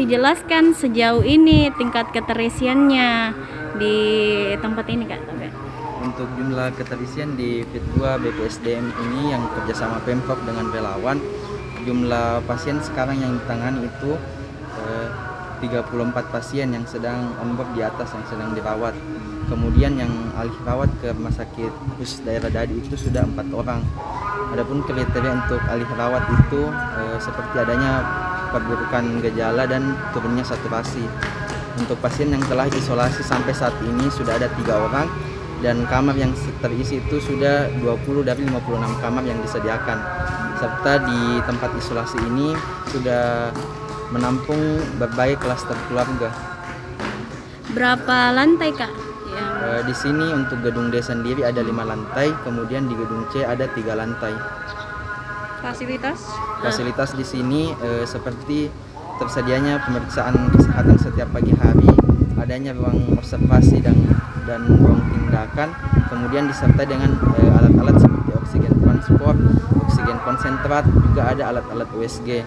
dijelaskan sejauh ini tingkat keterisiannya di tempat ini Kak? Untuk jumlah keterisian di Fit 2 BPSDM ini yang kerjasama Pemprov dengan relawan, jumlah pasien sekarang yang ditangani itu 34 pasien yang sedang on board di atas yang sedang dirawat. Kemudian yang alih rawat ke rumah sakit khusus daerah Dadi itu sudah 4 orang. Adapun kriteria untuk alih rawat itu seperti adanya perburukan gejala dan turunnya saturasi. Untuk pasien yang telah isolasi sampai saat ini sudah ada 3 orang dan kamar yang terisi itu sudah 20 dari 56 kamar yang disediakan. Serta di tempat isolasi ini sudah menampung berbagai klaster keluarga. Berapa lantai Kak? Di sini untuk gedung D sendiri ada 5 lantai, kemudian di gedung C ada 3 lantai. Fasilitas di sini seperti tersedianya pemeriksaan kesehatan setiap pagi hari, adanya ruang observasi dan ruang tindakan, kemudian disertai dengan alat-alat seperti oksigen transport, oksigen konsentrat, juga ada alat-alat USG.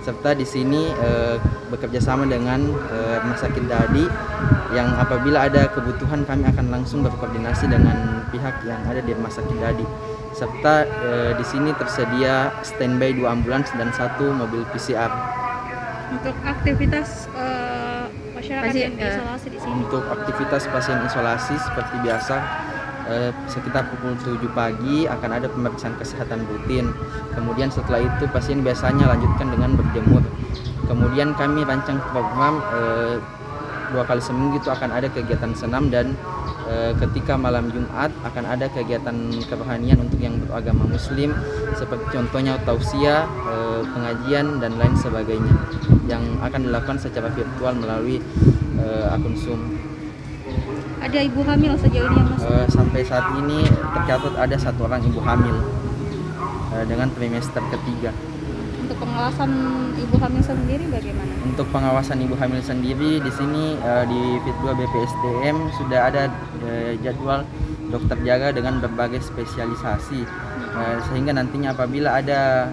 Serta di sini bekerja sama dengan Rumah Sakit Dadi yang apabila ada kebutuhan kami akan langsung berkoordinasi dengan pihak yang ada di Rumah Sakit Dadi. Serta di sini tersedia standby 2 ambulans dan 1 mobil PCR. Untuk aktivitas masyarakat yang isolasi di sini. Untuk aktivitas pasien isolasi seperti biasa sekitar pukul 7 pagi akan ada pemeriksaan kesehatan rutin. Kemudian setelah itu pasien biasanya lanjutkan dengan berjemur. Kemudian kami rancang program 2 kali seminggu itu akan ada kegiatan senam dan ketika malam Jumat akan ada kegiatan kerohanian untuk yang beragama Muslim seperti contohnya tausiah, pengajian dan lain sebagainya yang akan dilakukan secara virtual melalui akun Zoom. Ada ibu hamil sejauh ini yang masuk? Sampai saat ini tercatat ada 1 orang ibu hamil dengan trimester ketiga. Untuk pengawasan ibu hamil sendiri bagaimana? Untuk pengawasan ibu hamil sendiri di sini di Fit 2 BPSDM sudah ada jadwal dokter jaga dengan berbagai spesialisasi sehingga nantinya apabila ada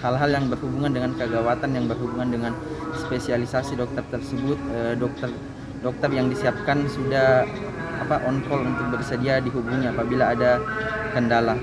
hal-hal yang berhubungan dengan kegawatan yang berhubungan dengan spesialisasi dokter tersebut, dokter yang disiapkan sudah on call untuk bersedia dihubungi apabila ada kendala.